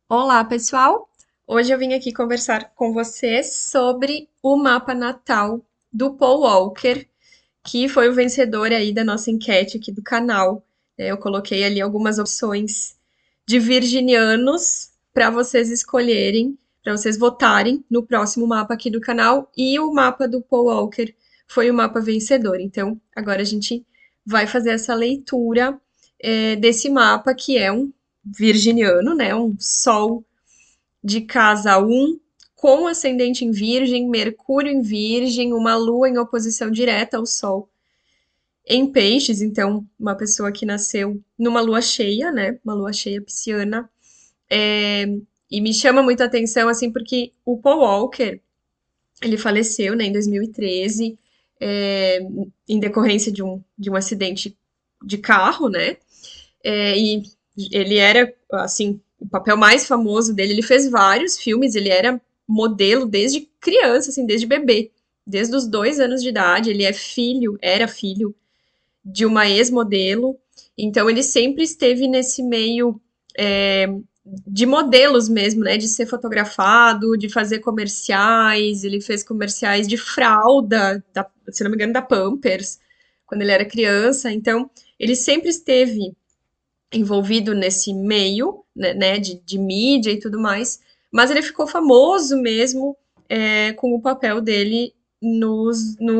Olá, pessoal! Hoje eu vim aqui conversar com vocês sobre o mapa natal do Paul Walker, que foi o vencedor aí da nossa enquete aqui do canal. Eu coloquei ali algumas opções de virginianos para vocês escolherem, para vocês votarem no próximo mapa aqui do canal, e o mapa do Paul Walker foi o mapa vencedor. Então, agora a gente vai fazer essa leitura desse mapa, que é um virginiano, né? Um sol de casa um com ascendente em Virgem, Mercúrio em Virgem, uma lua em oposição direta ao Sol em Peixes, então uma pessoa que nasceu numa lua cheia, né? Uma lua cheia pisciana. E me chama muita atenção, assim, porque o Paul Walker, ele faleceu, né, em 2013, em decorrência de um acidente de carro, né? E ele era, assim, o papel mais famoso dele. Ele fez vários filmes, ele era modelo desde criança, assim, desde bebê. Desde os 2 anos de idade, ele era filho de uma ex-modelo. Então, ele sempre esteve nesse meio é, de modelos mesmo, né? De ser fotografado, de fazer comerciais. Ele fez comerciais de fralda, se não me engano, da Pampers, quando ele era criança. Então, ele sempre esteve envolvido nesse meio, né, de mídia e tudo mais, mas ele ficou famoso mesmo com o papel dele no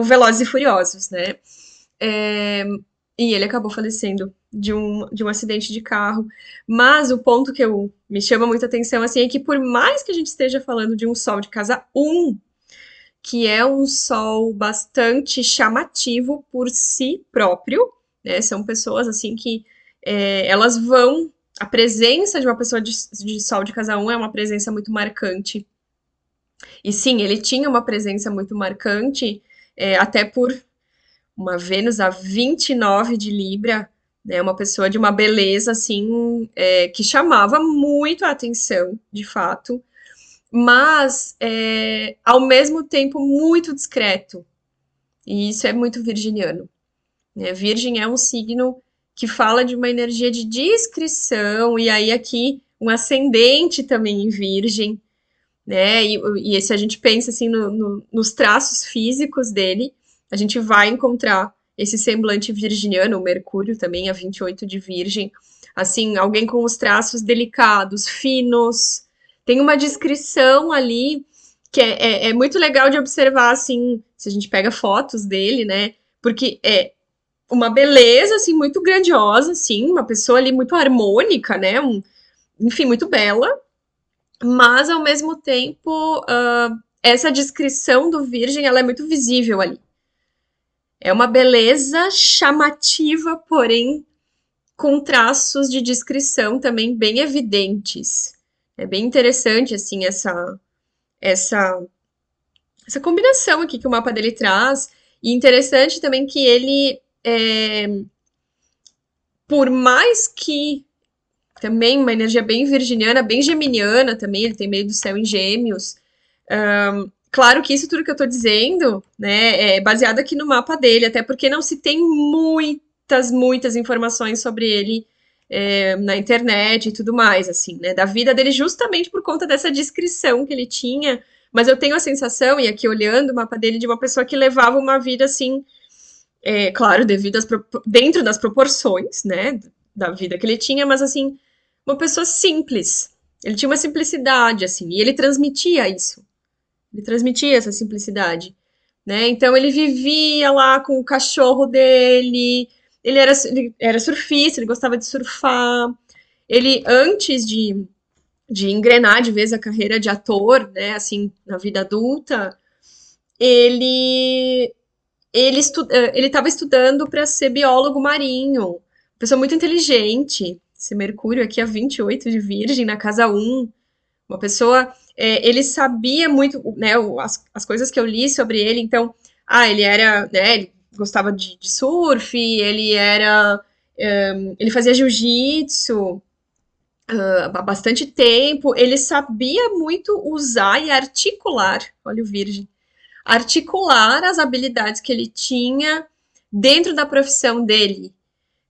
Velozes e Furiosos, né? É, e ele acabou falecendo de um acidente de carro. Mas o ponto que me chama muita atenção assim, é que por mais que a gente esteja falando de um sol de casa um, que é um sol bastante chamativo por si próprio, né? São pessoas assim que elas vão. A presença de uma pessoa de sol de casa um é uma presença muito marcante. E sim, ele tinha uma presença muito marcante, até por uma Vênus a 29 de Libra, né? Uma pessoa de uma beleza assim, que chamava muito a atenção, de fato, mas ao mesmo tempo muito discreto. E isso é muito virginiano, né? Virgem é um signo que fala de uma energia de discrição, e aí aqui um ascendente também em Virgem, né? E se a gente pensa assim nos traços físicos dele, a gente vai encontrar esse semblante virginiano, o Mercúrio também, a 28 de Virgem, assim, alguém com os traços delicados, finos, tem uma descrição ali que é muito legal de observar, assim, se a gente pega fotos dele, né? Porque uma beleza, assim, muito grandiosa, assim, uma pessoa ali muito harmônica, né? Enfim, muito bela, mas ao mesmo tempo, essa descrição do Virgem, ela é muito visível ali. É uma beleza chamativa, porém com traços de descrição também bem evidentes. É bem interessante, assim, essa, essa combinação aqui que o mapa dele traz. E interessante também que ele, por mais que também uma energia bem virginiana, bem geminiana também, ele tem meio do céu em gêmeos. Claro que isso tudo que eu tô dizendo, né, é baseado aqui no mapa dele, até porque não se tem muitas informações sobre ele na internet e tudo mais, assim, né, da vida dele, justamente por conta dessa descrição que ele tinha. Mas eu tenho a sensação, e aqui olhando o mapa dele, de uma pessoa que levava uma vida assim, claro, dentro das proporções, né, da vida que ele tinha, mas assim, uma pessoa simples. Ele tinha uma simplicidade, assim, e ele transmitia isso. Ele transmitia essa simplicidade, né? Então ele vivia lá com o cachorro dele, ele era surfista, ele gostava de surfar. Ele, antes de engrenar de vez a carreira de ator, né, assim, na vida adulta, ele ele estava estudando para ser biólogo marinho, pessoa muito inteligente. Esse Mercúrio aqui a 28 de Virgem, na casa um, uma pessoa. Ele sabia muito, né? As coisas que eu li sobre ele, então. Ele era. Né, ele gostava de surf, ele era. Ele fazia jiu-jitsu há bastante tempo, ele sabia muito usar e articular, olha o Virgem, articular as habilidades que ele tinha dentro da profissão dele,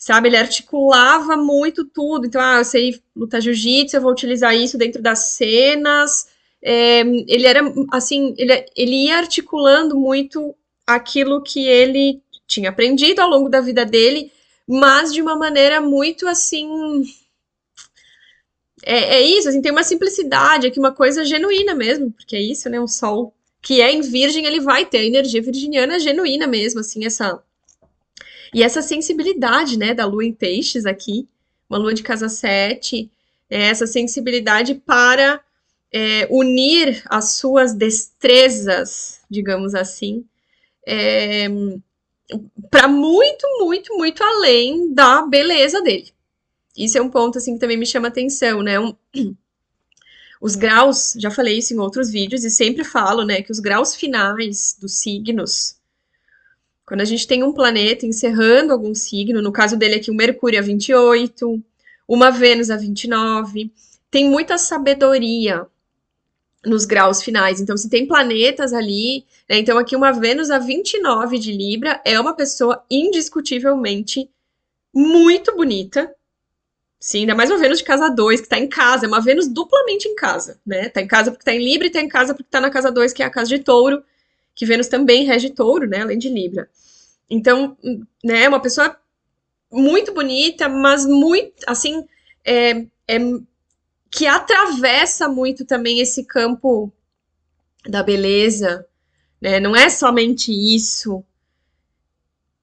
sabe? Ele articulava muito tudo. Então, eu sei lutar jiu-jitsu, eu vou utilizar isso dentro das cenas. Ele era, assim, ele ia articulando muito aquilo que ele tinha aprendido ao longo da vida dele, mas de uma maneira muito, assim, isso, assim, tem uma simplicidade aqui, uma coisa genuína mesmo, porque é isso, né? Um sol que é em virgem, ele vai ter a energia virginiana genuína mesmo, assim, essa sensibilidade, né, da lua em peixes aqui, uma lua de casa 7, essa sensibilidade para unir as suas destrezas, digamos assim, para muito, muito, muito além da beleza dele. Isso é um ponto assim que também me chama atenção, né? Os graus, já falei isso em outros vídeos e sempre falo, né, que os graus finais dos signos, quando a gente tem um planeta encerrando algum signo, no caso dele aqui o Mercúrio a 28, uma Vênus a 29, tem muita sabedoria nos graus finais. Então, se tem planetas ali, né, então aqui uma Vênus a 29 de Libra é uma pessoa indiscutivelmente muito bonita. Sim, ainda mais uma Vênus de casa 2, que tá em casa, é uma Vênus duplamente em casa, né? Tá em casa porque tá em Libra e tá em casa porque tá na casa 2, que é a casa de Touro, que Vênus também rege Touro, né? Além de Libra. Então, né, uma pessoa muito bonita, mas muito, assim, que atravessa muito também esse campo da beleza, né? Não é somente isso.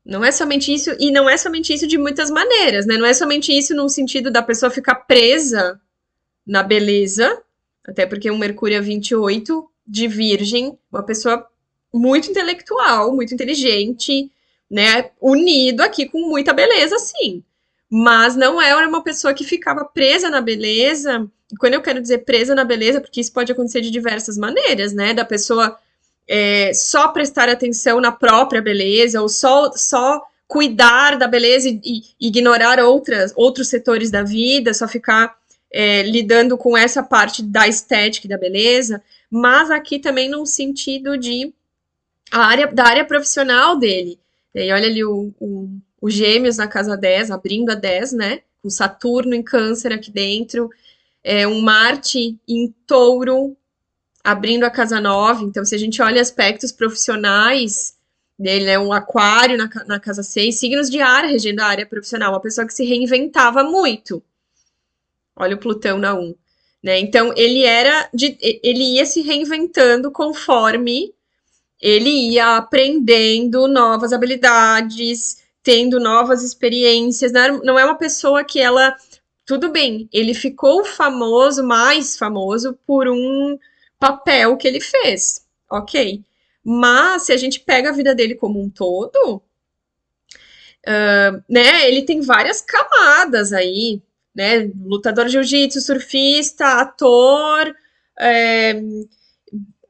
Não é somente isso, e não é somente isso de muitas maneiras, né? Não é somente isso no sentido da pessoa ficar presa na beleza, até porque um Mercúrio 28 de Virgem, uma pessoa muito intelectual, muito inteligente, né? Unido aqui com muita beleza, sim. Mas não era uma pessoa que ficava presa na beleza. E quando eu quero dizer presa na beleza, porque isso pode acontecer de diversas maneiras, né? Da pessoa só prestar atenção na própria beleza, ou só cuidar da beleza e ignorar outros setores da vida, só ficar lidando com essa parte da estética e da beleza, mas aqui também num sentido de da área profissional dele. E aí, olha ali o Gêmeos na casa 10, abrindo a 10, né? Com Saturno em Câncer aqui dentro, um Marte em Touro, abrindo a casa 9. Então, se a gente olha aspectos profissionais dele, né? Um Aquário na casa 6, signos de ar regendo a área profissional, uma pessoa que se reinventava muito. Olha o Plutão na 1. Né? Então, ele ia se reinventando conforme ele ia aprendendo novas habilidades, tendo novas experiências. Não é uma pessoa que ela. Tudo bem, ele ficou famoso, mais famoso, por um papel que ele fez. Ok. Mas se a gente pega a vida dele como um todo, né, ele tem várias camadas aí, né? Lutador de jiu-jitsu, surfista, ator,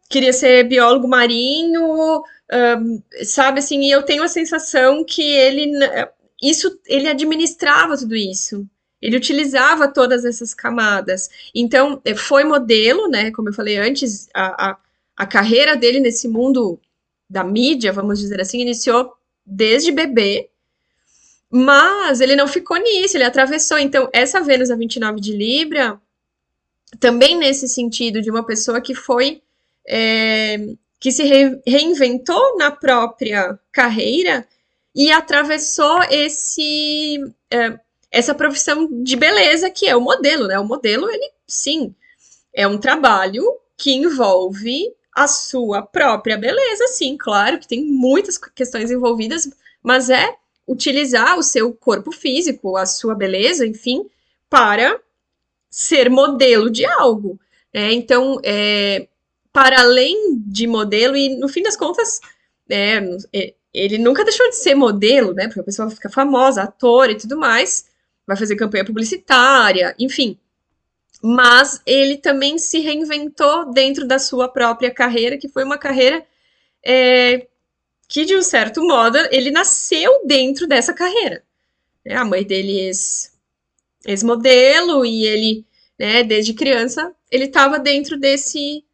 queria ser biólogo marinho, sabe assim, e eu tenho a sensação que ele administrava tudo isso. Ele utilizava todas essas camadas. Então, foi modelo, né? Como eu falei antes, a carreira dele nesse mundo da mídia, vamos dizer assim, iniciou desde bebê, mas ele não ficou nisso, ele atravessou. Então, essa Vênus a 29 de Libra, também nesse sentido de uma pessoa que foi que se reinventou na própria carreira e atravessou essa profissão de beleza que é o modelo, né? O modelo, ele, sim, é um trabalho que envolve a sua própria beleza, sim, claro que tem muitas questões envolvidas, mas é utilizar o seu corpo físico, a sua beleza, enfim, para ser modelo de algo. Então, para além de modelo, e no fim das contas, ele nunca deixou de ser modelo, né? Porque a pessoa fica famosa, ator e tudo mais, vai fazer campanha publicitária, enfim. Mas ele também se reinventou dentro da sua própria carreira, que foi uma carreira que, de um certo modo, ele nasceu dentro dessa carreira. A mãe dele é ex-modelo e ele, né, desde criança, ele estava dentro desse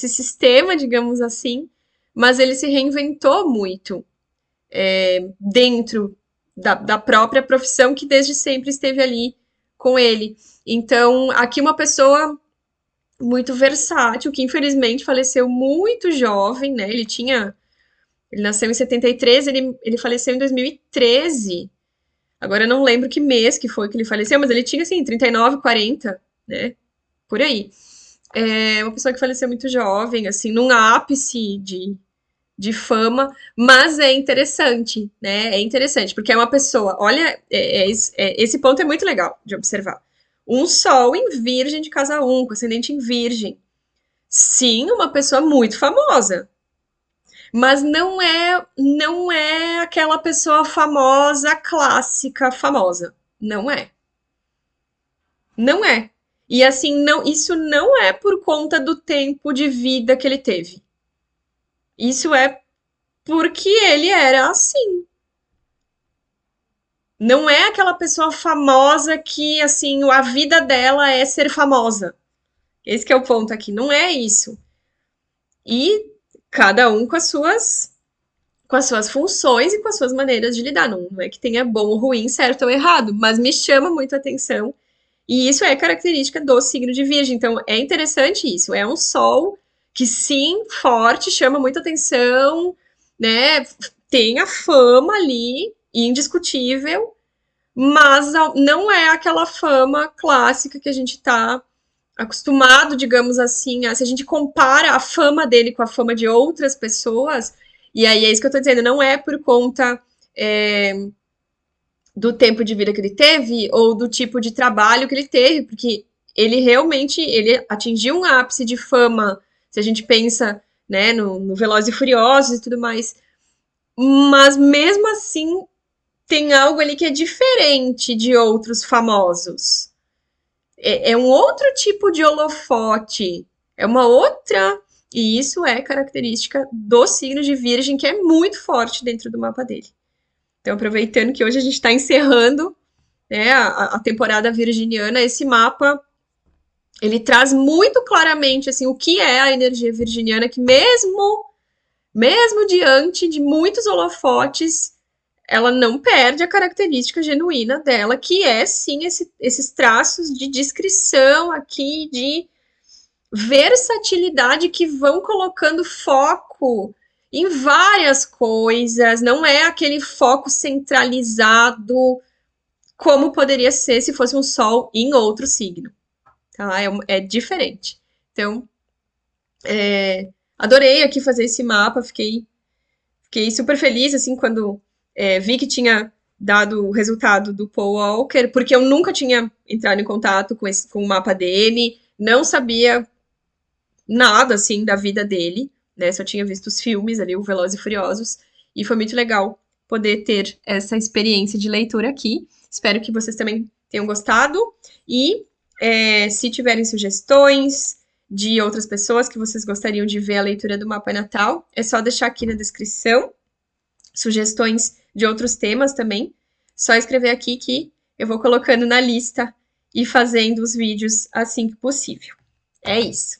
sistema, digamos assim, mas ele se reinventou muito dentro da própria profissão que desde sempre esteve ali com ele. Então, aqui uma pessoa muito versátil, que infelizmente faleceu muito jovem, né? Ele nasceu em 73, ele faleceu em 2013. Agora eu não lembro que mês que foi que ele faleceu, mas ele tinha, assim, 39, 40, né? Por aí. É uma pessoa que faleceu muito jovem, assim, num ápice de fama, mas é interessante, né? É interessante, porque é uma pessoa, olha, esse ponto é muito legal de observar. Um sol em virgem de casa 1, com ascendente em virgem. Sim, uma pessoa muito famosa, mas não é aquela pessoa famosa, clássica, famosa. Não é. Não é. E assim, não, isso não é por conta do tempo de vida que ele teve. Isso é porque ele era assim. Não é aquela pessoa famosa que, assim, a vida dela é ser famosa. Esse que é o ponto aqui. Não é isso. E cada um com as suas funções e com as suas maneiras de lidar. Não é que tenha bom ou ruim, certo ou errado, mas me chama muito a atenção. E isso é característica do signo de Virgem. Então é interessante isso. É um sol que, sim, forte, chama muita atenção, né? Tem a fama ali, indiscutível, mas não é aquela fama clássica que a gente está acostumado, digamos assim, se a gente compara a fama dele com a fama de outras pessoas, e aí é isso que eu tô dizendo, não é por conta do tempo de vida que ele teve ou do tipo de trabalho que ele teve, porque ele realmente ele atingiu um ápice de fama, se a gente pensa, né, no Velozes e Furiosos e tudo mais, mas mesmo assim tem algo ali que é diferente de outros famosos. É um outro tipo de holofote, é uma outra. E isso é característica do signo de Virgem, que é muito forte dentro do mapa dele. Então, aproveitando que hoje a gente está encerrando, né, a temporada virginiana, esse mapa ele traz muito claramente assim o que é a energia virginiana, que mesmo diante de muitos holofotes, ela não perde a característica genuína dela, que é sim esses traços de descrição aqui, de versatilidade que vão colocando foco em várias coisas, não é aquele foco centralizado como poderia ser se fosse um sol em outro signo, tá? É diferente. Então, adorei aqui fazer esse mapa, fiquei super feliz, assim, quando vi que tinha dado o resultado do Paul Walker, porque eu nunca tinha entrado em contato com o mapa dele, não sabia nada, assim, da vida dele, né? Só tinha visto os filmes ali, o Velozes e Furiosos, e foi muito legal poder ter essa experiência de leitura aqui. Espero que vocês também tenham gostado, e se tiverem sugestões de outras pessoas que vocês gostariam de ver a leitura do Mapa Natal, é só deixar aqui na descrição sugestões de outros temas também. Só escrever aqui que eu vou colocando na lista e fazendo os vídeos assim que possível. É isso.